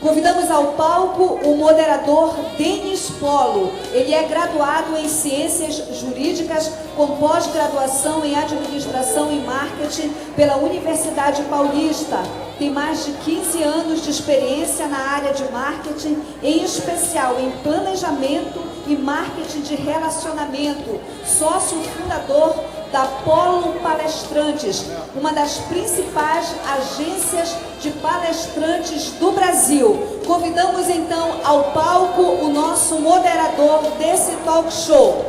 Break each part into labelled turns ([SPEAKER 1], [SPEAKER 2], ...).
[SPEAKER 1] Convidamos ao palco o moderador Denis Polo. Ele é graduado em Ciências Jurídicas com pós-graduação em Administração e Marketing pela Universidade Paulista. Tem mais de 15 anos de experiência na área de marketing, em especial em planejamento e marketing de relacionamento. Sócio fundador da Polo Palestrantes, uma das principais agências de palestrantes do Brasil. Convidamos então ao palco o nosso moderador desse talk show.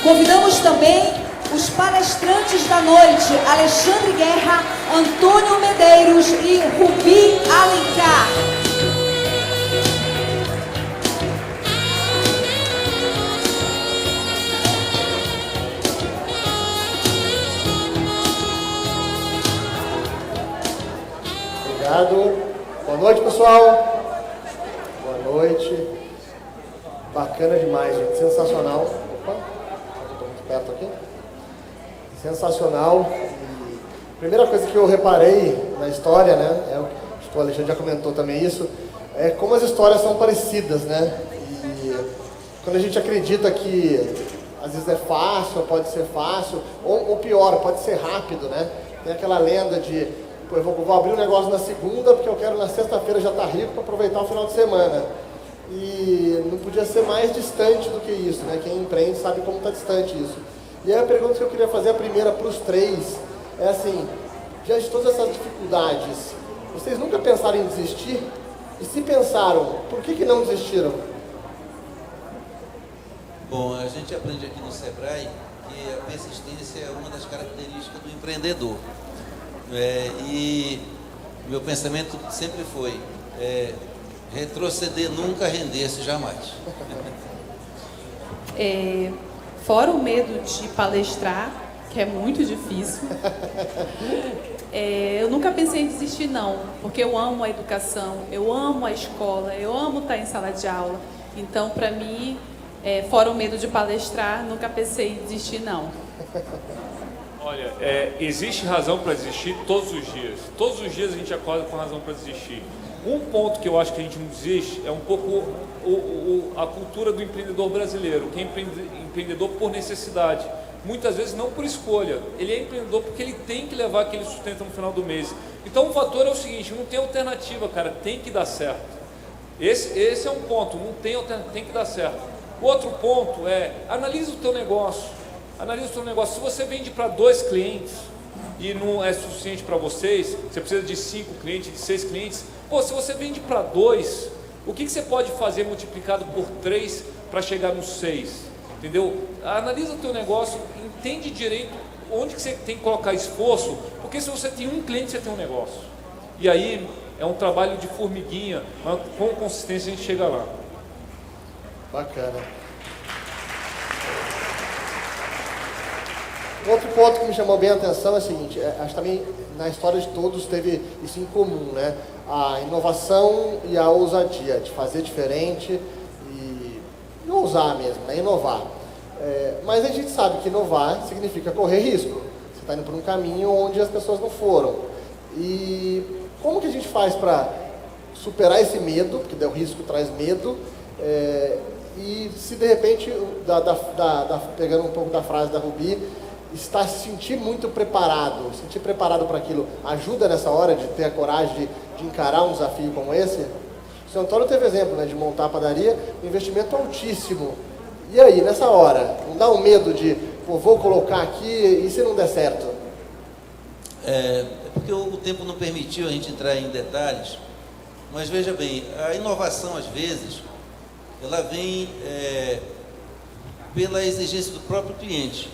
[SPEAKER 1] Convidamos também os palestrantes da noite, Alexandre Guerra, Antônio Medeiros e Rubi Alencar.
[SPEAKER 2] Obrigado. Boa noite, pessoal. Boa noite. Bacana demais, gente. Sensacional. Opa, estou muito perto aqui. Sensacional. E a primeira coisa que eu reparei na história, né? Acho que o Alexandre já comentou também isso, é como as histórias são parecidas, né? E quando a gente acredita que às vezes é fácil, pode ser fácil, ou pior, pode ser rápido, né? Tem aquela lenda de eu vou abrir um negócio na segunda porque eu quero na sexta-feira já estar rico para aproveitar o final de semana. E não podia ser mais distante do que isso, né? Quem empreende sabe como está distante isso. E aí a pergunta que eu queria fazer, a primeira para os três, é assim, diante de todas essas dificuldades, vocês nunca pensaram em desistir? E se pensaram, por que não desistiram?
[SPEAKER 3] Bom, a gente aprende aqui no Sebrae que a persistência é uma das características do empreendedor. E meu pensamento sempre foi retroceder nunca, render-se jamais.
[SPEAKER 4] Fora o medo de palestrar, que é muito difícil, eu nunca pensei em desistir não, porque eu amo a educação, eu amo a escola, eu amo estar em sala de aula. Então, para mim, fora o medo de palestrar, nunca pensei em desistir não.
[SPEAKER 5] Olha, existe razão para desistir todos os dias. Todos os dias a gente acorda com razão para desistir. Um ponto que eu acho que a gente não desiste é um pouco a cultura do empreendedor brasileiro, que é empreendedor por necessidade. Muitas vezes não por escolha. Ele é empreendedor porque ele tem que levar aquele sustento no final do mês. Então o fator é o seguinte, não tem alternativa, cara, tem que dar certo. Esse é um ponto, não tem alternativa, tem que dar certo. Outro ponto é, analise o teu negócio. Analise o seu negócio. Se você vende para 2 clientes e não é suficiente para vocês, você precisa de 5 clientes, de 6 clientes. Pô, se você vende para 2, o que você pode fazer multiplicado por 3 para chegar no 6? Entendeu? Analisa o teu negócio, entende direito onde que você tem que colocar esforço, porque se você tem um cliente, você tem um negócio. E aí é um trabalho de formiguinha, mas com consistência a gente chega lá.
[SPEAKER 2] Bacana. Outro ponto que me chamou bem a atenção é o seguinte, acho que também na história de todos teve isso em comum, né? A inovação e a ousadia, de fazer diferente e ousar mesmo, né? Inovar. Mas a gente sabe que inovar significa correr risco. Você está indo por um caminho onde as pessoas não foram. E como que a gente faz para superar esse medo, porque o risco traz medo, e se de repente, pegando um pouco da frase da Rubi, está se sentir muito preparado, sentir preparado para aquilo, ajuda nessa hora de ter a coragem de encarar um desafio como esse? O seu Antônio teve exemplo, né, de montar a padaria, um investimento altíssimo. E aí, nessa hora, não dá um medo de, pô, vou colocar aqui e se não der certo?
[SPEAKER 3] Porque o tempo não permitiu a gente entrar em detalhes, mas veja bem, a inovação às vezes, ela vem pela exigência do próprio cliente.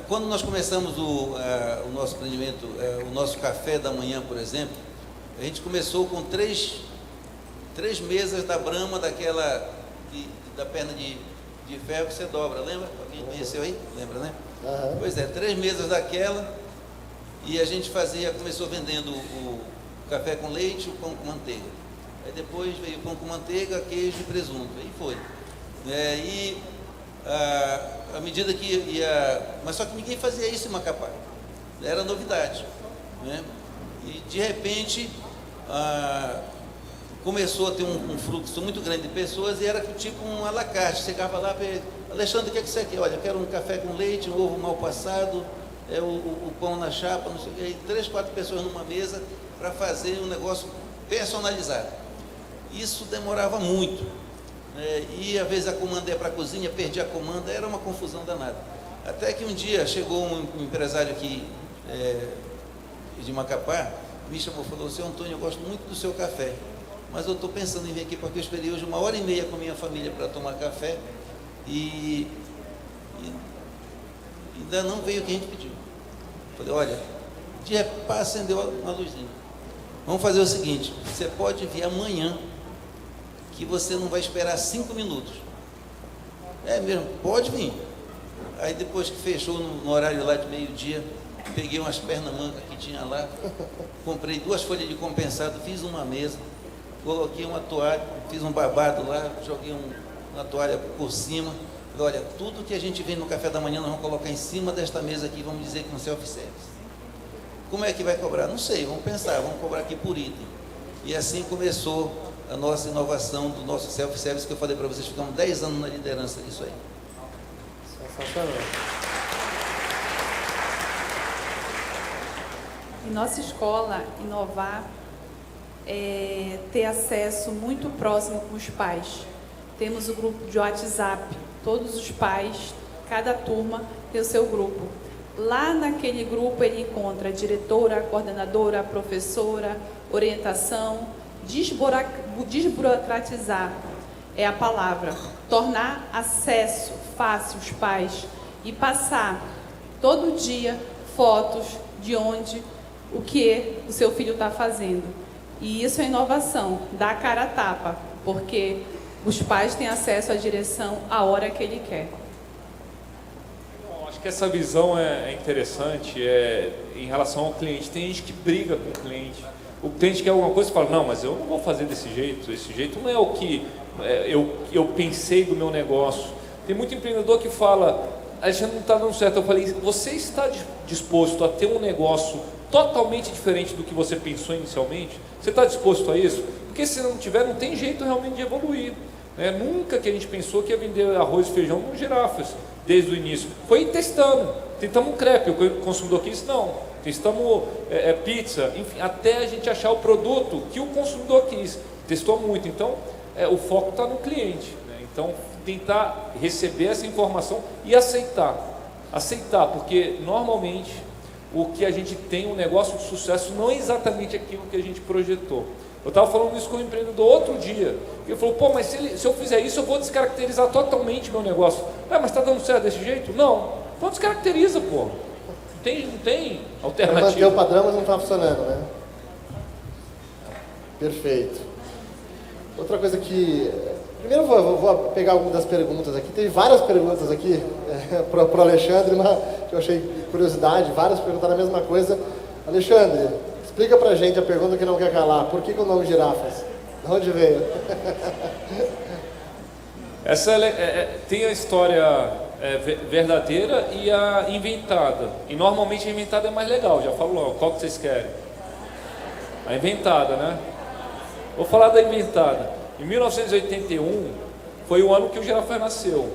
[SPEAKER 3] Quando nós começamos o nosso empreendimento, o nosso café da manhã, por exemplo, a gente começou com três mesas da Brahma, daquela da perna de ferro que você dobra, lembra? Alguém conheceu aí? Lembra, né?
[SPEAKER 2] Uhum.
[SPEAKER 3] Pois é, 3 mesas daquela, e a gente começou vendendo o café com leite e o pão com manteiga. Aí depois veio o pão com manteiga, queijo e presunto, aí foi. À medida que ia... Mas só que ninguém fazia isso em Macapá, era novidade, né? E de repente começou a ter um fluxo muito grande de pessoas e era tipo um à la carte. Chegava lá, Alexandre, o que é que você quer? Olha, eu quero um café com leite, um ovo mal passado, o pão na chapa, não sei o que. Aí 3, 4 pessoas numa mesa para fazer um negócio personalizado. Isso demorava muito. E às vezes a comanda ia para a cozinha, perdia a comanda, era uma confusão danada. Até que um dia chegou um empresário aqui de Macapá, me chamou e falou: seu Antônio, eu gosto muito do seu café, mas eu estou pensando em vir aqui porque eu esperei hoje 1h30 com a minha família para tomar café e ainda não veio o que a gente pediu. Falei: olha, de repente acendeu uma luzinha. Vamos fazer o seguinte, você pode vir amanhã, que você não vai esperar 5 minutos. É mesmo, pode vir. Aí depois que fechou no horário lá de meio-dia, peguei umas pernas-mancas que tinha lá, comprei 2 folhas de compensado, fiz uma mesa, coloquei uma toalha, fiz um babado lá, joguei uma toalha por cima. Falei: olha, tudo que a gente vem no café da manhã nós vamos colocar em cima desta mesa aqui, vamos dizer que é um self-service. Como é que vai cobrar? Não sei, vamos pensar, vamos cobrar aqui por item. E assim começou a nossa inovação do nosso self-service, que eu falei para vocês, ficamos 10 anos na liderança disso aí.
[SPEAKER 2] Sensacional.
[SPEAKER 4] Em nossa escola, inovar é ter acesso muito próximo com os pais. Temos o grupo de WhatsApp, todos os pais, cada turma tem o seu grupo. Lá naquele grupo ele encontra a diretora, a coordenadora, a professora, orientação, desburocratizar é a palavra, tornar acesso fácil os pais e passar todo dia fotos de o que o seu filho está fazendo. E isso é inovação, dá a cara a tapa, porque os pais têm acesso à direção a hora que ele quer.
[SPEAKER 5] Acho que essa visão é interessante em relação ao cliente. Tem gente que briga com o cliente. O cliente quer alguma coisa e fala: não, mas eu não vou fazer desse jeito. Esse jeito não é o que eu pensei do meu negócio. Tem muito empreendedor que fala: Alexandre, não está dando certo. Eu falei: você está disposto a ter um negócio totalmente diferente do que você pensou inicialmente? Você está disposto a isso? Porque se não tiver, não tem jeito realmente de evoluir. Nunca que a gente pensou que ia vender arroz e feijão no Girafas, desde o início. Foi testando. Tentamos um crepe, o consumidor quis, não. Testamos pizza, enfim, até a gente achar o produto que o consumidor quis. Testou muito. Então, o foco está no cliente. Então, tentar receber essa informação e aceitar. Aceitar, porque normalmente o que a gente tem, um negócio de sucesso, não é exatamente aquilo que a gente projetou. Eu estava falando isso com um empreendedor outro dia. Ele falou: pô, mas se eu fizer isso, eu vou descaracterizar totalmente meu negócio. Mas está dando certo desse jeito? Não. Então descaracteriza, pô. Não tem alternativa.
[SPEAKER 2] Manter o padrão, mas não está funcionando, né? Perfeito. Outra coisa que... Primeiro eu vou pegar algumas das perguntas aqui. Tem várias perguntas aqui para o Alexandre, mas que eu achei curiosidade. Várias perguntaram a mesma coisa. Alexandre, explica pra gente a pergunta que não quer calar. Por que o nome Girafas? De onde veio?
[SPEAKER 5] Essa tem a história verdadeira e a inventada. E normalmente a inventada é mais legal. Já falo logo, qual que vocês querem? A inventada, né? Vou falar da inventada. Em 1981 foi o ano que o Girafas nasceu.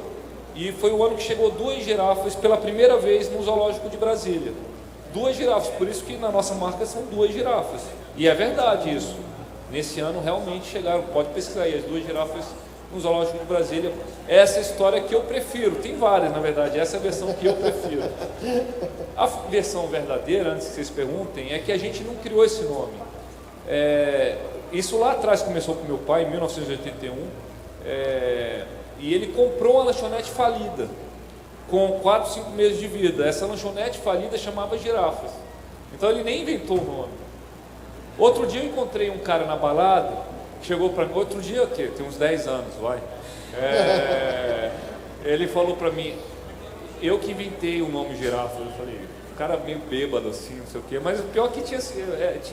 [SPEAKER 5] E foi o ano que chegou 2 girafas pela primeira vez no Zoológico de Brasília. 2 girafas, por isso que na nossa marca são 2 girafas. E é verdade isso. Nesse ano realmente chegaram, pode pesquisar aí, as 2 girafas no Zoológico de Brasília. Essa é a história que eu prefiro. Tem várias, na verdade, essa é a versão que eu prefiro. A versão verdadeira, antes que vocês perguntem, é que a gente não criou esse nome. Isso lá atrás começou com meu pai, em 1981, e ele comprou uma lanchonete falida, com 4, 5 meses de vida. Essa lanchonete falida chamava Girafas. Então ele nem inventou o nome. Outro dia eu encontrei um cara na balada, que chegou para mim, outro dia o quê? Tem uns 10 anos, vai. Ele falou para mim: eu que inventei o nome Girafas. Eu falei: o cara meio bêbado assim, não sei o quê, mas o pior que tinha,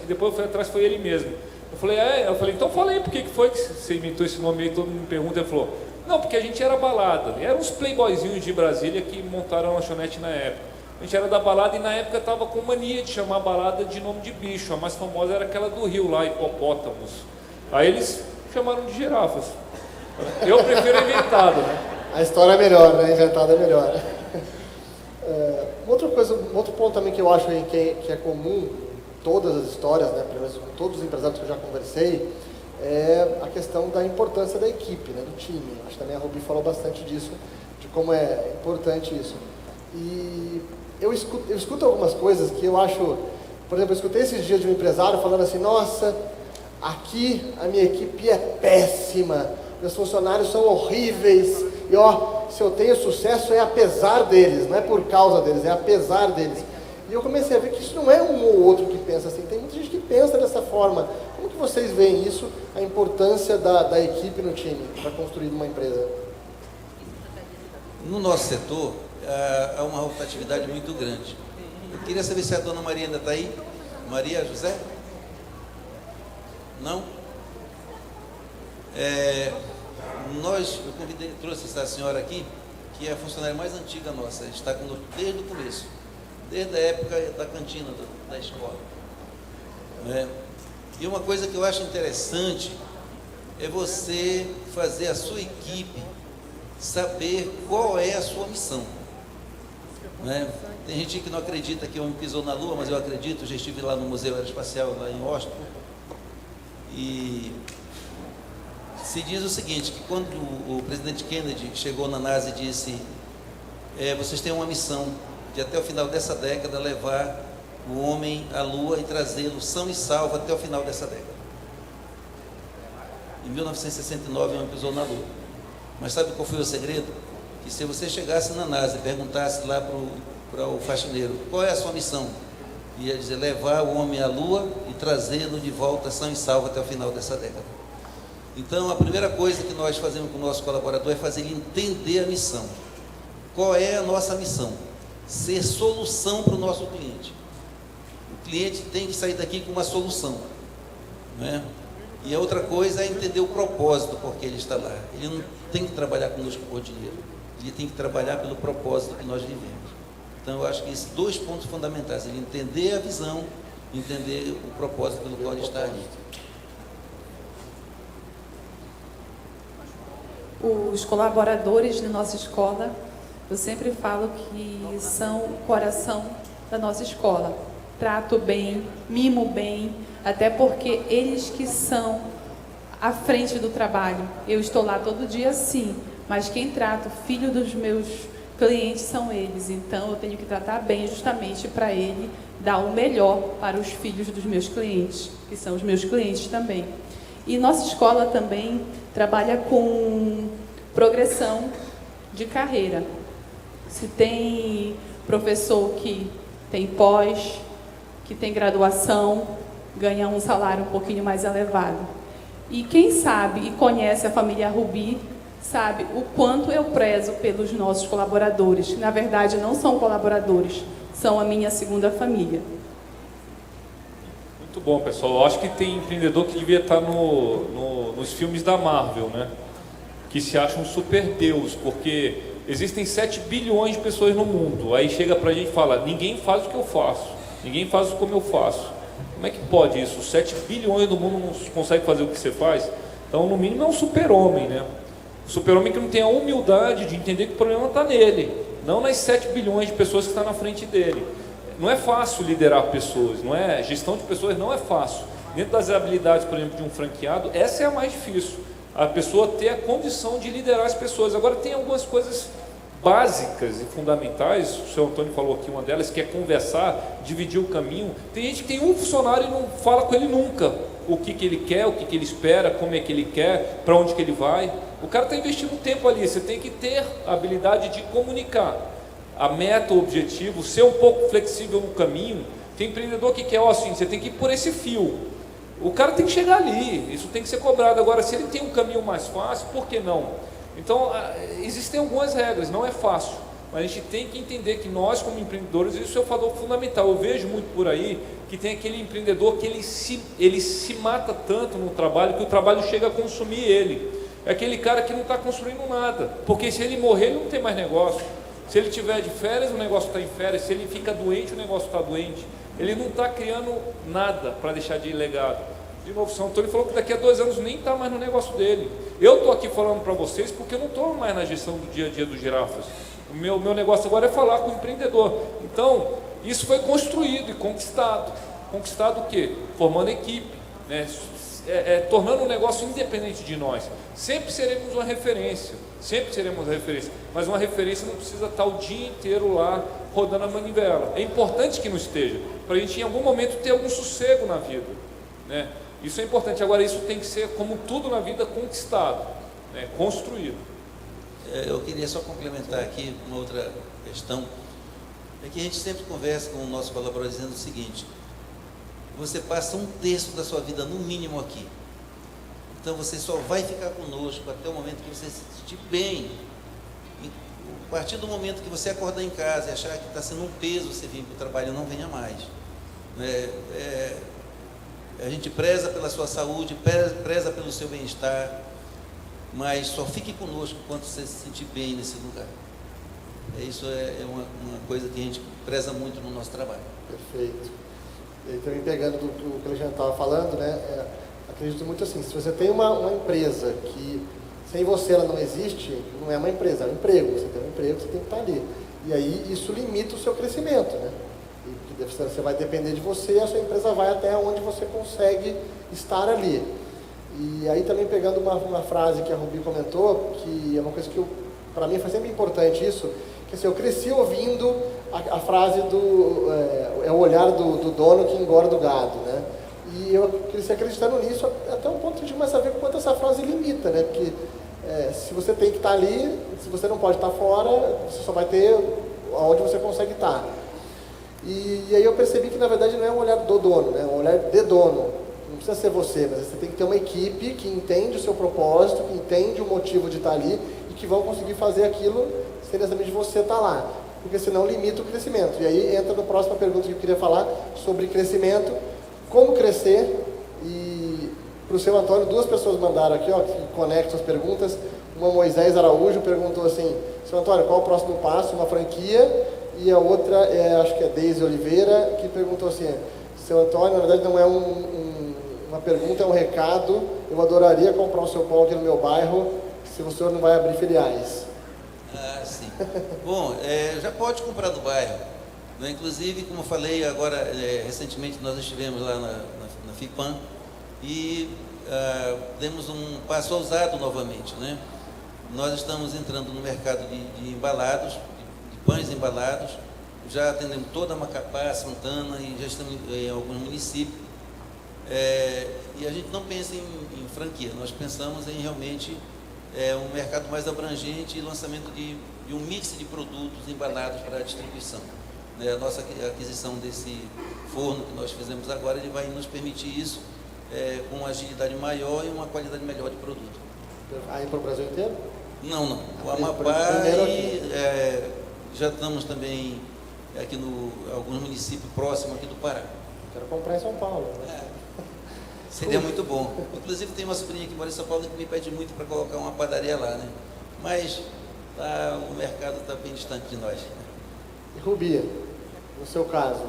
[SPEAKER 5] depois eu fui atrás, foi ele mesmo. Eu falei, então fala aí, por que foi que você inventou esse nome aí? Todo mundo me pergunta. Ele falou: não, porque a gente era balada. Eram uns playboyzinhos de Brasília que montaram a lanchonete na época. A gente era da balada e na época estava com mania de chamar a balada de nome de bicho. A mais famosa era aquela do Rio lá, Hipopótamos. Aí eles chamaram de girafas. Eu prefiro inventado, né?
[SPEAKER 2] A história é melhor, né? Inventada é melhor. Outra coisa, outro ponto também que eu acho aí que é comum em todas as histórias, né? Pelo menos com todos os empresários que eu já conversei, é a questão da importância da equipe, né? Do time. Acho que também a Rubi falou bastante disso, de como é importante isso. E eu escuto algumas coisas que eu acho, por exemplo, eu escutei esses dias de um empresário falando assim, nossa, aqui a minha equipe é péssima, meus funcionários são horríveis, e ó, se eu tenho sucesso é apesar deles, não é por causa deles, é apesar deles. E eu comecei a ver que isso não é um ou outro que pensa assim, tem muita gente que pensa dessa forma. Como que vocês veem isso, a importância da equipe no time para construir uma empresa?
[SPEAKER 3] No nosso setor, há uma rotatividade muito grande. Eu queria saber se a dona Maria ainda está aí. Maria José? Não? Eu trouxe essa senhora aqui, que é a funcionária mais antiga nossa, está conosco desde o começo, desde a época da cantina da escola. E uma coisa que eu acho interessante é você fazer a sua equipe saber qual é a sua missão. Tem gente que não acredita que o homem pisou na Lua, mas eu acredito. Eu já estive lá no Museu Aeroespacial, lá em Washington, e se diz o seguinte, que quando o presidente Kennedy chegou na NASA e disse, vocês têm uma missão de até o final dessa década levar o homem à Lua e trazê-lo são e salvo até o final dessa década. Em 1969 o homem pisou na Lua. Mas sabe qual foi o segredo? Que se você chegasse na NASA e perguntasse lá para o faxineiro, qual é a sua missão? Ia dizer, levar o homem à Lua e trazê-lo de volta são e salvo até o final dessa década. Então, a primeira coisa que nós fazemos com o nosso colaborador é fazer ele entender a missão. Qual é a nossa missão? Ser solução para o nosso cliente. O cliente tem que sair daqui com uma solução, né? E a outra coisa é entender o propósito por que ele está lá. Ele não tem que trabalhar conosco por dinheiro. Ele tem que trabalhar pelo propósito que nós vivemos. Então, eu acho que esses dois pontos fundamentais, ele entender a visão, entender o propósito pelo qual ele está ali.
[SPEAKER 4] Os colaboradores de nossa escola, eu sempre falo que são o coração da nossa escola. Trato bem, mimo bem, até porque eles que são à frente do trabalho. Eu estou lá todo dia sim, mas quem trata o filho dos meus clientes são eles. Então eu tenho que tratar bem justamente para ele dar o melhor para os filhos dos meus clientes, que são os meus clientes também. E nossa escola também trabalha com progressão de carreira. Se tem professor que tem pós, que tem graduação, ganha um salário um pouquinho mais elevado. E quem sabe e conhece a família Rubi, sabe o quanto eu prezo pelos nossos colaboradores, que na verdade não são colaboradores, são a minha segunda família.
[SPEAKER 5] Muito bom, pessoal. Eu acho que tem empreendedor que devia estar nos filmes da Marvel, né? Que se acha um super deus, porque existem 7 bilhões de pessoas no mundo. Aí chega pra gente e fala, ninguém faz o que eu faço, ninguém faz como eu faço. Como é que pode isso? 7 bilhões do mundo não consegue fazer o que você faz? Então, no mínimo, é um super-homem, né? O super-homem que não tem a humildade de entender que o problema está nele, não nas 7 bilhões de pessoas que estão na frente dele. Não é fácil liderar pessoas, não é? Gestão de pessoas não é fácil. Dentro das habilidades, por exemplo, de um franqueado, essa é a mais difícil. A pessoa ter a condição de liderar as pessoas. Agora, tem algumas coisas básicas e fundamentais, o senhor Antônio falou aqui uma delas, que é conversar, dividir o caminho. Tem gente que tem um funcionário e não fala com ele nunca o que ele quer, o que ele espera, como é que ele quer, para onde que ele vai. O cara está investindo tempo ali, você tem que ter a habilidade de comunicar a meta, o objetivo, ser um pouco flexível no caminho. Tem empreendedor que quer, assim, você tem que ir por esse fio. O cara tem que chegar ali, isso tem que ser cobrado. Agora, se ele tem um caminho mais fácil, por que não? Então, existem algumas regras, não é fácil, mas a gente tem que entender que nós, como empreendedores, isso é um fator fundamental. Eu vejo muito por aí que tem aquele empreendedor que ele se mata tanto no trabalho que o trabalho chega a consumir ele. É aquele cara que não está construindo nada, porque se ele morrer, ele não tem mais negócio. Se ele tiver de férias, o negócio está em férias. Se ele fica doente, o negócio está doente. Ele não está criando nada para deixar de legado. De novo, o São Antônio falou que daqui a 2 anos nem está mais no negócio dele. Eu estou aqui falando para vocês porque eu não estou mais na gestão do dia a dia dos Girafas. O meu negócio agora é falar com o empreendedor. Então, isso foi construído e conquistado. Conquistado o quê? Formando equipe, né? Tornando um negócio independente de nós. Sempre seremos uma referência, mas uma referência não precisa estar o dia inteiro lá rodando a manivela. É importante que não esteja, para a gente em algum momento ter algum sossego na vida, né? Isso é importante. Agora, isso tem que ser, como tudo na vida, conquistado, né? Construído.
[SPEAKER 3] Eu queria só complementar aqui uma outra questão. É que a gente sempre conversa com o nosso colaborador dizendo o seguinte: você passa 1/3 da sua vida no mínimo aqui. Então você só vai ficar conosco até o momento que você se sentir bem. A partir do momento que você acordar em casa e achar que está sendo um peso você vir para o trabalho, não venha mais. A gente preza pela sua saúde, preza pelo seu bem-estar, mas só fique conosco quando você se sentir bem nesse lugar. Isso é uma coisa que a gente preza muito no nosso trabalho.
[SPEAKER 2] Perfeito. E também pegando do que a gente estava falando, né? Acredito muito assim, se você tem uma empresa que sem você ela não existe, não é uma empresa, é um emprego. Você tem um emprego, você tem que estar ali. E aí isso limita o seu crescimento, né? E você vai depender de você e a sua empresa vai até onde você consegue estar ali. E aí também pegando uma frase que a Rubi comentou, que é uma coisa que para mim foi sempre importante isso, que assim, eu cresci ouvindo a frase do é o olhar do dono que engorda o gado, né? E eu cresci acreditando nisso até um ponto de começar a ver quanto essa frase limita, né? Porque se você tem que estar ali, se você não pode estar fora, você só vai ter aonde você consegue estar. E aí eu percebi que na verdade não é um olhar do dono, né? É um olhar de dono. Não precisa ser você, mas você tem que ter uma equipe que entende o seu propósito, que entende o motivo de estar ali e que vão conseguir fazer aquilo sem necessariamente você estar lá, porque senão limita o crescimento. E aí entra na próxima pergunta que eu queria falar sobre crescimento, como crescer. E para o seu Antônio, 2 pessoas mandaram aqui, ó, que conectam as perguntas. Uma, Moisés Araújo, perguntou assim: seu Antônio, qual o próximo passo? Uma franquia. E a outra, acho que é Deise Oliveira, que perguntou assim: seu Antônio, na verdade não é uma pergunta, é um recado. Eu adoraria comprar o seu pão aqui no meu bairro, se o senhor não vai abrir filiais.
[SPEAKER 3] Ah, sim. Bom, já pode comprar do bairro. Né? Inclusive, como eu falei agora, recentemente nós estivemos lá na FIPAM e demos um passo ousado novamente, né? Nós estamos entrando no mercado de embalados, de pães embalados. Já atendemos toda a Macapá, Santana e já estamos em alguns municípios. E a gente não pensa em franquia, nós pensamos em realmente um mercado mais abrangente e lançamento de um mix de produtos embalados para a distribuição. A nossa aquisição desse forno que nós fizemos agora, ele vai nos permitir isso com uma agilidade maior e uma qualidade melhor de produto.
[SPEAKER 2] Aí para o Brasil inteiro?
[SPEAKER 3] Não. O Amapá e já estamos também aqui alguns municípios próximos aqui do Pará.
[SPEAKER 2] Quero comprar em São Paulo.
[SPEAKER 3] Seria muito bom. Inclusive tem uma sobrinha que mora em São Paulo que me pede muito para colocar uma padaria lá, né? Mas o mercado está bem distante de nós.
[SPEAKER 2] E Rubi, no seu caso,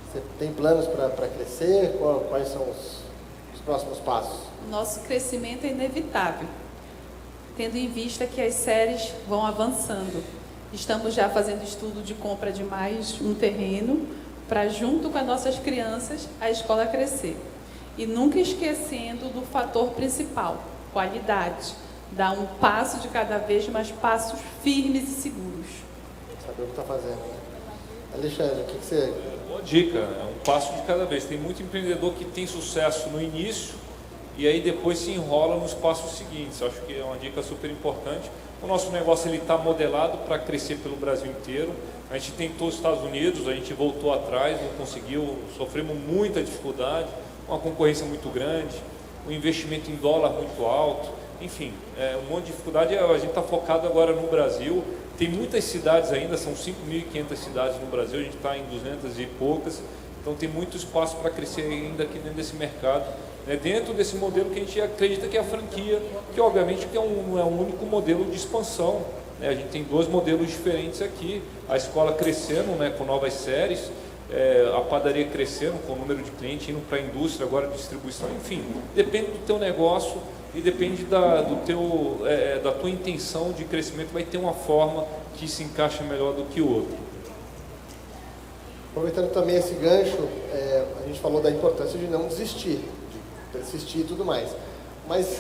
[SPEAKER 2] você tem planos para crescer? Quais são os próximos passos?
[SPEAKER 4] Nosso crescimento é inevitável, tendo em vista que as séries vão avançando. Estamos já fazendo estudo de compra de mais um terreno para, junto com as nossas crianças, a escola crescer. E nunca esquecendo do fator principal, qualidade. Dar um passo de cada vez, mas passos firmes e seguros.
[SPEAKER 2] Saber o que está fazendo, né? Alexandre, o que você...
[SPEAKER 5] Boa dica, é um passo de cada vez. Tem muito empreendedor que tem sucesso no início e aí depois se enrola nos passos seguintes. Acho que é uma dica super importante. O nosso negócio está modelado para crescer pelo Brasil inteiro. A gente tentou os Estados Unidos, a gente voltou atrás, não conseguiu, sofremos muita dificuldade, uma concorrência muito grande, um investimento em dólar muito alto, enfim, um monte de dificuldade. A gente está focado agora no Brasil. Tem muitas cidades ainda, são 5.500 cidades no Brasil, a gente está em 200 e poucas, então tem muito espaço para crescer ainda aqui dentro desse mercado, né? Dentro desse modelo que a gente acredita que é a franquia, que obviamente que não é um único modelo de expansão, A gente tem 2 modelos diferentes aqui, a escola crescendo, né, com novas séries, a padaria crescendo com o número de clientes, indo para a indústria, agora distribuição, enfim, depende do teu negócio e depende da tua intenção de crescimento, vai ter uma forma que se encaixa melhor do que o outro.
[SPEAKER 2] Aproveitando também esse gancho, a gente falou da importância de não desistir, de persistir e tudo mais. Mas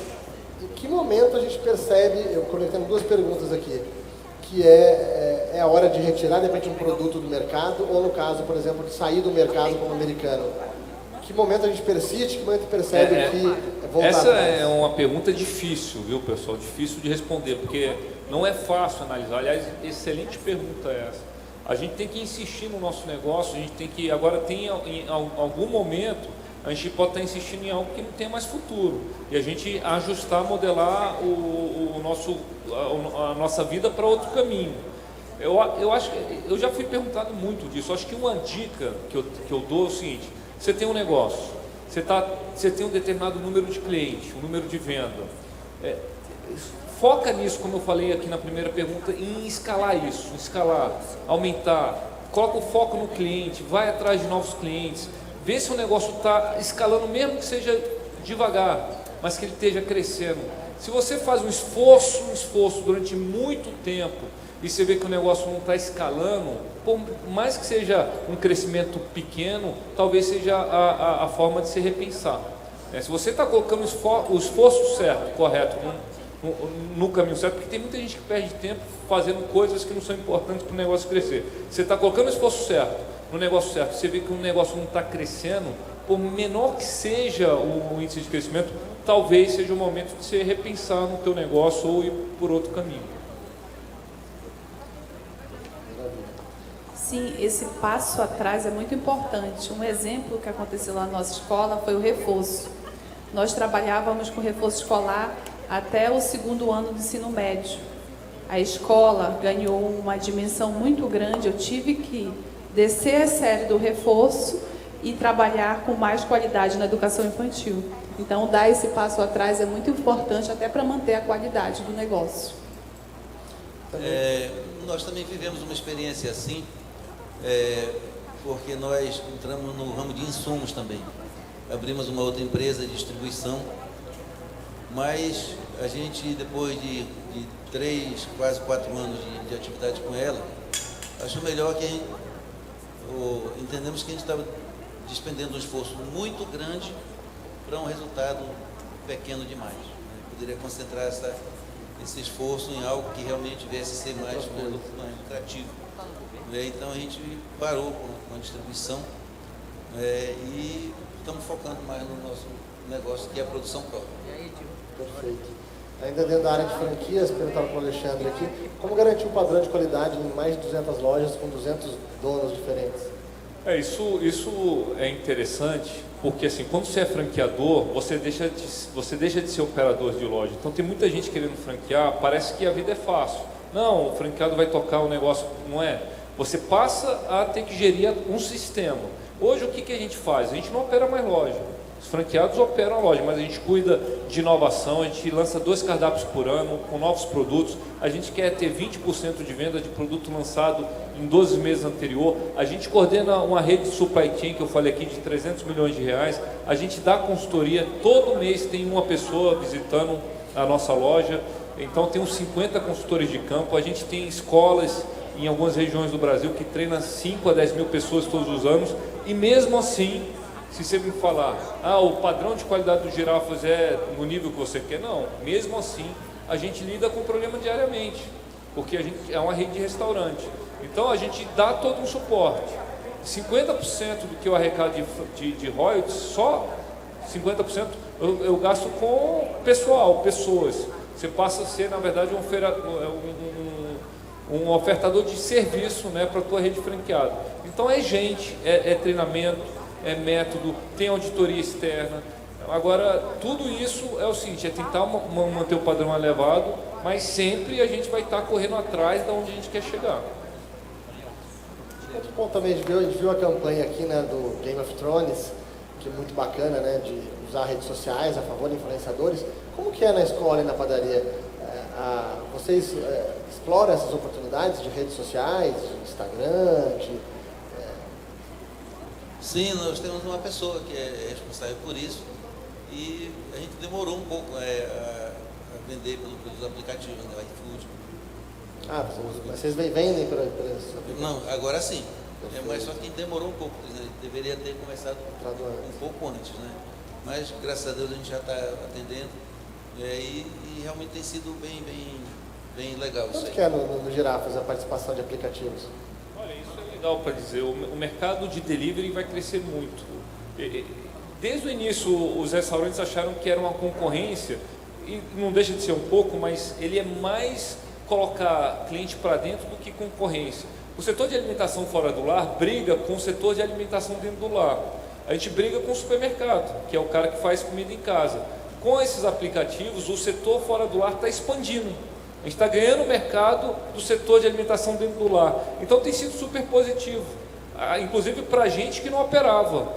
[SPEAKER 2] em que momento a gente percebe, eu conectando 2 perguntas aqui, que é a hora de retirar de repente um produto do mercado, ou no caso, por exemplo, de sair do mercado como americano? Em que momento a gente persiste, que momento percebe que voltar
[SPEAKER 5] essa
[SPEAKER 2] atrás?
[SPEAKER 5] é uma pergunta difícil, viu, pessoal? Difícil de responder, porque não é fácil analisar. Aliás, excelente pergunta essa. A gente tem que insistir no nosso negócio, a gente tem que, agora tem em algum momento, a gente pode estar insistindo em algo que não tem mais futuro. E a gente ajustar, modelar a nossa vida para outro caminho. Eu acho que, eu já fui perguntado muito disso, eu acho que uma dica que eu dou é o seguinte: você tem um negócio, você tem um determinado número de clientes, um número de venda. Foca nisso, como eu falei aqui na primeira pergunta, em escalar isso, aumentar, coloca o foco no cliente, vai atrás de novos clientes, vê se o negócio está escalando, mesmo que seja devagar, mas que ele esteja crescendo. Se você faz um esforço durante muito tempo e você vê que o negócio não está escalando, por mais que seja um crescimento pequeno, talvez seja a forma de se repensar. Se você está colocando o esforço certo, correto, no caminho certo, porque tem muita gente que perde tempo fazendo coisas que não são importantes para o negócio crescer. Você está colocando o esforço certo, no negócio certo, você vê que o negócio não está crescendo, por menor que seja o índice de crescimento, talvez seja o momento de você repensar no teu negócio ou ir por outro caminho.
[SPEAKER 4] Sim, esse passo atrás é muito importante. Um exemplo que aconteceu lá na nossa escola foi o reforço. Nós trabalhávamos com reforço escolar até o 2º ano do ensino médio. A escola ganhou uma dimensão muito grande, eu tive que descer a série do reforço e trabalhar com mais qualidade na educação infantil. Então, dar esse passo atrás é muito importante até para manter a qualidade do negócio.
[SPEAKER 3] Nós também vivemos uma experiência assim, porque nós entramos no ramo de insumos também. Abrimos uma outra empresa de distribuição, mas a gente, depois de 3, quase 4 anos de atividade com ela, achou melhor que entendemos que a gente estava despendendo um esforço muito grande para um resultado pequeno demais. Poderia concentrar esse esforço em algo que realmente viesse ser mais lucrativo. Então a gente parou com a distribuição e estamos focando mais no nosso negócio, que é a produção própria.
[SPEAKER 2] Perfeito. Ainda dentro da área de franquias, perguntava para o Alexandre aqui, como garantir um padrão de qualidade em mais de 200 lojas com 200 donos diferentes?
[SPEAKER 5] Isso é interessante, porque assim, quando você é franqueador, você deixa de ser operador de loja. Então tem muita gente querendo franquear, parece que a vida é fácil. Não, o franqueado vai tocar o negócio, não é. Você passa a ter que gerir um sistema. Hoje o que a gente faz? A gente não opera mais loja. Os franqueados operam a loja, mas a gente cuida de inovação, a gente lança 2 cardápios por ano com novos produtos, a gente quer ter 20% de venda de produto lançado em 12 meses anterior, a gente coordena uma rede de supply chain, que eu falei aqui, de 300 milhões de reais, a gente dá consultoria, todo mês tem uma pessoa visitando a nossa loja, então tem uns 50 consultores de campo, a gente tem escolas em algumas regiões do Brasil que treina 5 a 10 mil pessoas todos os anos, e mesmo assim, se você me falar, o padrão de qualidade dos girafas é no nível que você quer, não. Mesmo assim, a gente lida com o problema diariamente, porque a gente é uma rede de restaurante. Então, a gente dá todo um suporte. 50% do que eu arrecado de royalties, só 50% eu gasto com pessoas. Você passa a ser, na verdade, um ofertador de serviço, né, para a tua rede franqueada. Então, é gente, é treinamento, é método, tem auditoria externa. Agora, tudo isso é o seguinte, é tentar manter o padrão elevado, mas sempre a gente vai estar correndo atrás de onde a gente quer chegar.
[SPEAKER 2] Outro ponto também, a gente viu a campanha aqui, né, do Game of Thrones, que é muito bacana, né, de usar redes sociais a favor de influenciadores. Como que é na escola e na padaria? Vocês exploram essas oportunidades de redes sociais, de Instagram,
[SPEAKER 3] Sim, nós temos uma pessoa que é responsável por isso e a gente demorou um pouco a vender pelos aplicativos, né, iFood.
[SPEAKER 2] Mas vocês vendem por esse aplicativo?
[SPEAKER 3] Não, agora sim.
[SPEAKER 2] Perfeito.
[SPEAKER 3] Mas só que demorou um pouco, né? Deveria ter começado um pouco antes, né? Mas graças a Deus a gente já está atendendo e realmente tem sido bem legal isso
[SPEAKER 2] Quanto
[SPEAKER 3] aí.
[SPEAKER 2] que é no Girafas a participação de aplicativos?
[SPEAKER 5] Olha, isso é legal para dizer. O mercado de delivery vai crescer muito. Desde o início, os restaurantes acharam que era uma concorrência, e não deixa de ser um pouco, mas ele é mais colocar cliente para dentro do que concorrência. O setor de alimentação fora do lar briga com o setor de alimentação dentro do lar. A gente briga com o supermercado, que é o cara que faz comida em casa. Com esses aplicativos, o setor fora do lar está expandindo. A gente está ganhando o mercado do setor de alimentação dentro do lar. Então tem sido super positivo, inclusive para a gente que não operava.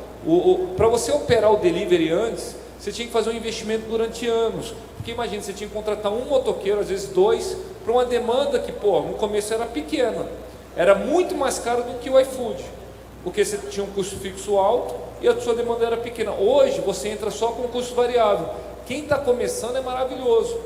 [SPEAKER 5] Para você operar o delivery antes, você tinha que fazer um investimento durante anos. Porque imagina, você tinha que contratar um motoqueiro, às vezes 2, para uma demanda que, no começo era pequena. Era muito mais caro do que o iFood, porque você tinha um custo fixo alto e a sua demanda era pequena. Hoje você entra só com custo variável. Quem está começando é maravilhoso.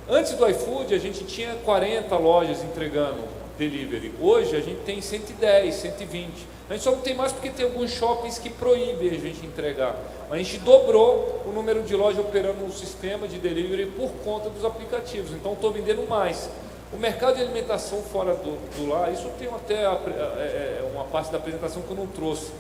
[SPEAKER 5] Antes do iFood a gente tinha 40 lojas entregando delivery. Hoje a gente tem 110, 120. A gente só não tem mais porque tem alguns shoppings que proíbem a gente entregar. A gente dobrou o número de lojas operando no sistema de delivery por conta dos aplicativos. Então estou vendendo mais. O mercado de alimentação fora do lar, isso tem até uma parte da apresentação que eu não trouxe.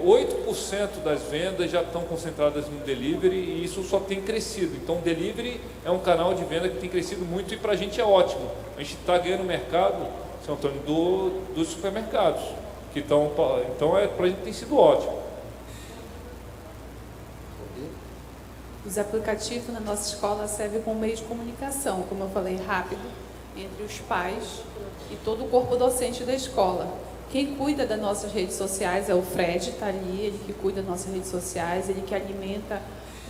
[SPEAKER 5] 8% das vendas já estão concentradas no delivery e isso só tem crescido. Então o delivery é um canal de venda que tem crescido muito e para a gente é ótimo. A gente está ganhando mercado, São Antônio, dos supermercados. Então para a gente tem sido ótimo.
[SPEAKER 4] Os aplicativos na nossa escola servem como meio de comunicação, como eu falei, rápido, entre os pais e todo o corpo docente da escola. Quem cuida das nossas redes sociais é o Fred, está ali, ele que cuida das nossas redes sociais, ele que alimenta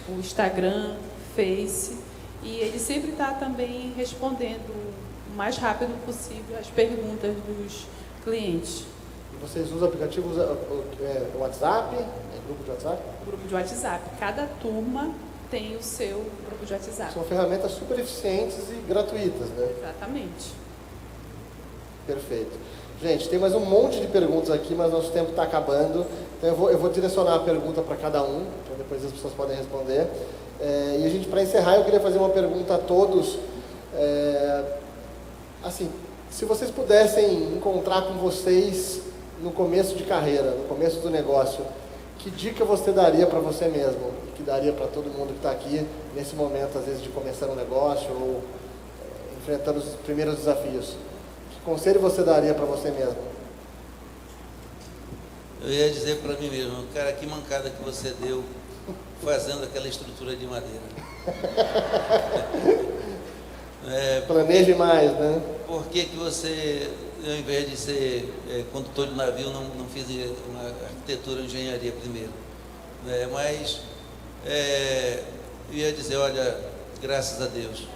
[SPEAKER 4] o Instagram, Face, e ele sempre está também respondendo o mais rápido possível as perguntas dos clientes.
[SPEAKER 2] E vocês usam aplicativos, WhatsApp, grupo de WhatsApp?
[SPEAKER 4] Grupo de WhatsApp. Cada turma tem o seu grupo de WhatsApp.
[SPEAKER 2] São ferramentas super eficientes e gratuitas, né?
[SPEAKER 4] Exatamente.
[SPEAKER 2] Perfeito. Gente, tem mais um monte de perguntas aqui, mas nosso tempo está acabando. Então eu vou direcionar a pergunta para cada um, para depois as pessoas podem responder. E a gente, para encerrar, eu queria fazer uma pergunta a todos. Assim, se vocês pudessem encontrar com vocês no começo de carreira, no começo do negócio, que dica você daria para você mesmo? Que daria para todo mundo que está aqui nesse momento, às vezes, de começar um negócio ou enfrentando os primeiros desafios? Que conselho você daria para você mesmo?
[SPEAKER 3] Eu ia dizer para mim mesmo, cara, que mancada que você deu fazendo aquela estrutura de madeira.
[SPEAKER 2] Planeje mais, né?
[SPEAKER 3] Por que você, ao invés de ser condutor de navio, não fiz uma arquitetura e engenharia primeiro? Mas eu ia dizer, olha, graças a Deus,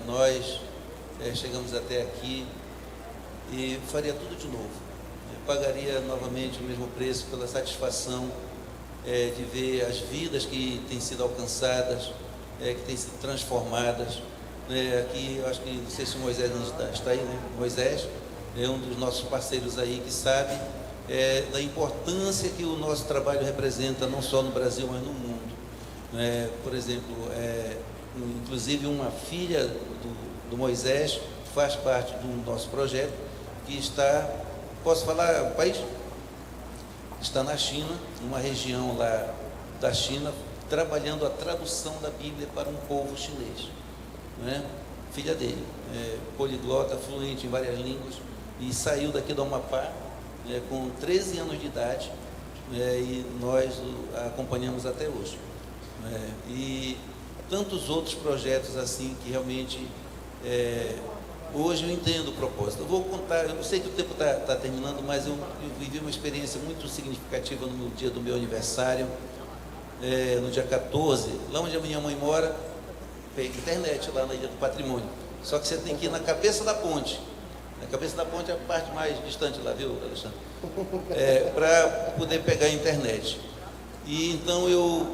[SPEAKER 3] nós chegamos até aqui e faria tudo de novo. Pagaria novamente o mesmo preço pela satisfação de ver as vidas que têm sido alcançadas, que têm sido transformadas. Aqui, eu acho que, não sei se o Moisés está aí, né? Moisés é um dos nossos parceiros aí que sabe da importância que o nosso trabalho representa, não só no Brasil, mas no mundo. Por exemplo, inclusive uma filha do Moisés faz parte do nosso projeto, que está, posso falar o país? Está na China, numa região lá da China, trabalhando a tradução da Bíblia para um povo chinês. Filha dele, poliglota, fluente em várias línguas, e saiu daqui do Amapá com 13 anos de idade, e nós a acompanhamos até hoje. E tantos outros projetos assim que realmente hoje eu entendo o propósito. Eu vou contar, eu sei que o tempo está terminando, mas eu vivi uma experiência muito significativa no dia do meu aniversário, no dia 14, lá onde a minha mãe mora, internet lá na Ilha do Patrimônio. Só que você tem que ir na cabeça da ponte. A cabeça da ponte é a parte mais distante lá, viu, Alexandre? Para poder pegar a internet. E então eu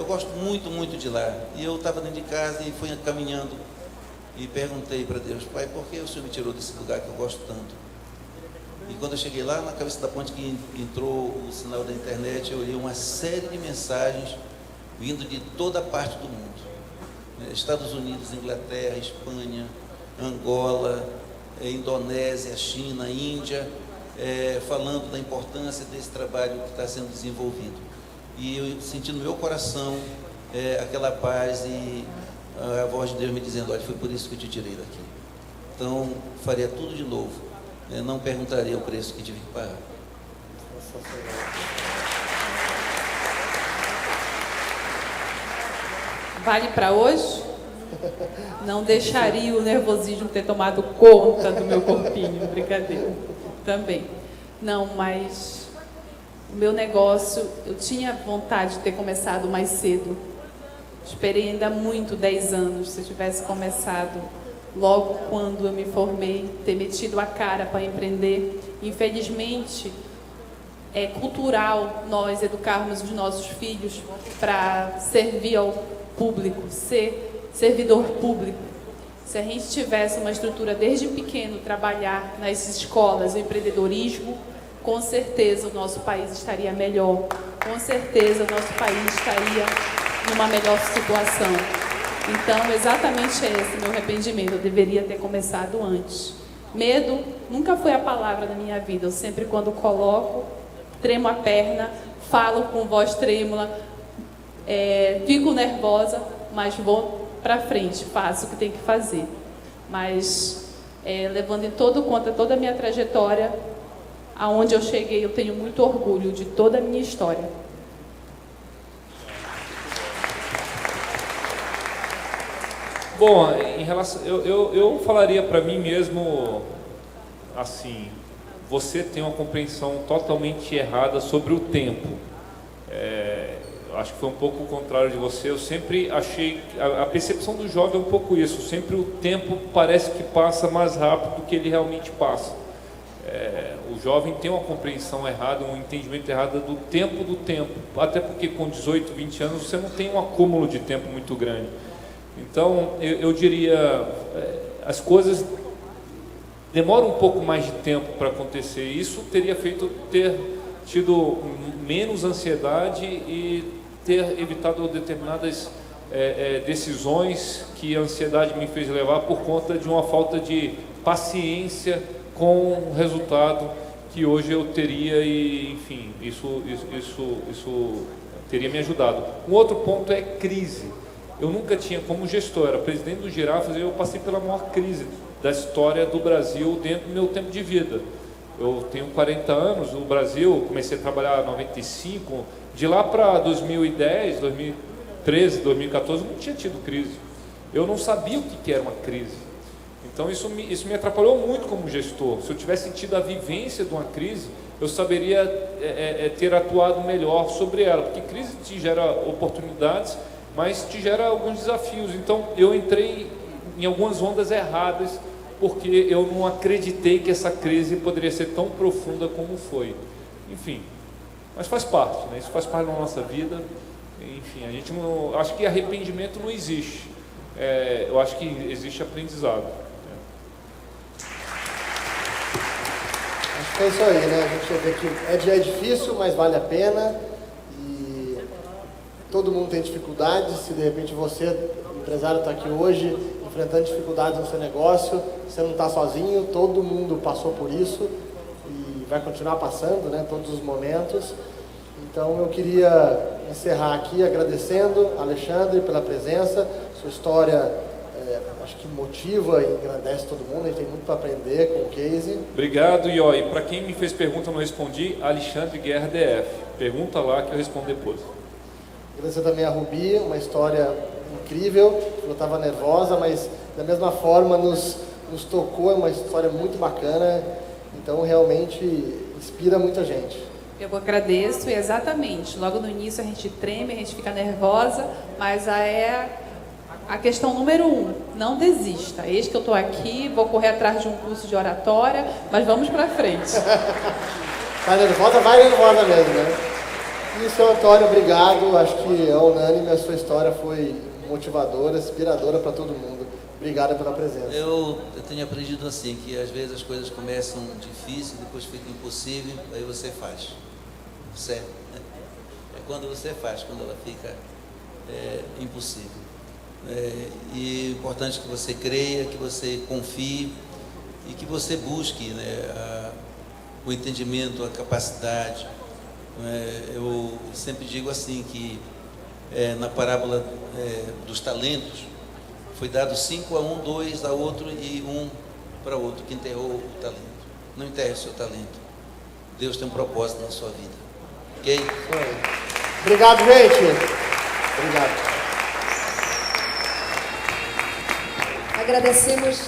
[SPEAKER 3] gosto muito, muito de lá. E eu estava dentro de casa e fui caminhando e perguntei para Deus: Pai, por que o Senhor me tirou desse lugar que eu gosto tanto? E quando eu cheguei lá na cabeça da ponte, que entrou o sinal da internet, eu olhei uma série de mensagens vindo de toda parte do mundo. Estados Unidos, Inglaterra, Espanha, Angola, Indonésia, China, Índia, falando da importância desse trabalho que está sendo desenvolvido. E eu senti no meu coração aquela paz e a voz de Deus me dizendo: olha, foi por isso que eu te tirei daqui. Então, faria tudo de novo. Não perguntaria o preço que tive que pagar.
[SPEAKER 4] Vale para hoje? Não deixaria o nervosismo ter tomado conta do meu corpinho, brincadeira. Também. Não, mas o meu negócio, eu tinha vontade de ter começado mais cedo. Esperei ainda muito 10 anos. Se eu tivesse começado logo quando eu me formei, ter metido a cara para empreender. Infelizmente, é cultural nós educarmos os nossos filhos para servir ao público, ser servidor público. Se a gente tivesse uma estrutura desde pequeno, trabalhar nas escolas, o empreendedorismo, com certeza o nosso país estaria melhor, com certeza o nosso país estaria numa melhor situação. Então, exatamente esse meu arrependimento, eu deveria ter começado antes. Medo nunca foi a palavra da minha vida, eu sempre quando coloco, tremo a perna, falo com voz trêmula, fico nervosa, mas vou para frente, faço o que tem que fazer. Mas, levando em conta toda a minha trajetória, aonde eu cheguei, eu tenho muito orgulho de toda a minha história.
[SPEAKER 5] Bom, em relação, eu falaria para mim mesmo assim: você tem uma compreensão totalmente errada sobre o tempo. Acho que foi um pouco o contrário de você. Eu sempre achei, a percepção do jovem é um pouco isso, sempre o tempo parece que passa mais rápido do que ele realmente passa. O jovem tem uma compreensão errada, um entendimento errado do tempo, até porque com 18, 20 anos você não tem um acúmulo de tempo muito grande. Então, eu diria, as coisas demoram um pouco mais de tempo para acontecer. Isso teria feito ter tido menos ansiedade e ter evitado determinadas decisões que a ansiedade me fez levar por conta de uma falta de paciência com o resultado que hoje eu teria e, enfim, isso teria me ajudado. Um outro ponto é crise. Eu nunca tinha, como gestor, era presidente do Girafas, e eu passei pela maior crise da história do Brasil dentro do meu tempo de vida. Eu tenho 40 anos no Brasil, comecei a trabalhar em 95, de lá para 2010, 2013, 2014, eu não tinha tido crise. Eu não sabia o que era uma crise. Então isso me atrapalhou muito como gestor. Se eu tivesse tido a vivência de uma crise, eu saberia ter atuado melhor sobre ela, porque crise te gera oportunidades, mas te gera alguns desafios. Então eu entrei em algumas ondas erradas, porque eu não acreditei que essa crise poderia ser tão profunda como foi. Enfim, mas faz parte, né? Isso faz parte da nossa vida. Enfim, a gente não, acho que arrependimento não existe. Eu acho que existe aprendizado.
[SPEAKER 2] Acho que é isso aí, né? A gente vê que é difícil, mas vale a pena. Todo mundo tem dificuldades. Se de repente você, empresário, está aqui hoje enfrentando dificuldades no seu negócio, você não está sozinho, todo mundo passou por isso e vai continuar passando, né, todos os momentos. Então eu queria encerrar aqui agradecendo a Alexandre pela presença. Sua história acho que motiva e engrandece todo mundo, a gente tem muito para aprender com o case.
[SPEAKER 5] Obrigado, e para quem me fez pergunta eu não respondi, Alexandre Guerra DF. Pergunta lá que eu respondo depois.
[SPEAKER 2] Agradecer também a Rubi, uma história incrível. Eu estava nervosa, mas da mesma forma nos tocou, é uma história muito bacana. Então realmente inspira muita gente.
[SPEAKER 4] Eu agradeço, e exatamente, logo no início a gente treme, a gente fica nervosa, mas a questão número 1, não desista. Eis que eu estou aqui, vou correr atrás de um curso de oratória, mas vamos para frente.
[SPEAKER 2] Vai nervosa mesmo, né? E, seu Antônio, obrigado. Acho que é unânime, a sua história foi motivadora, inspiradora para todo mundo. Obrigado pela presença.
[SPEAKER 3] Eu tenho aprendido assim, que às vezes as coisas começam difíceis, depois fica impossível, aí você faz. Certo? É quando você faz, quando ela fica impossível. E é importante que você creia, que você confie e que você busque, né, o entendimento, a capacidade. Eu sempre digo assim que na parábola dos talentos foi dado 5 a um, 2 a outro e 1 para outro que enterrou o talento. Não enterre o seu talento. Deus tem um propósito na sua vida. Ok?
[SPEAKER 2] Obrigado, gente. Obrigado.
[SPEAKER 1] Agradecemos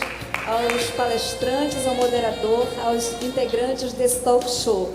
[SPEAKER 1] aos palestrantes, ao moderador, aos integrantes desse talk show.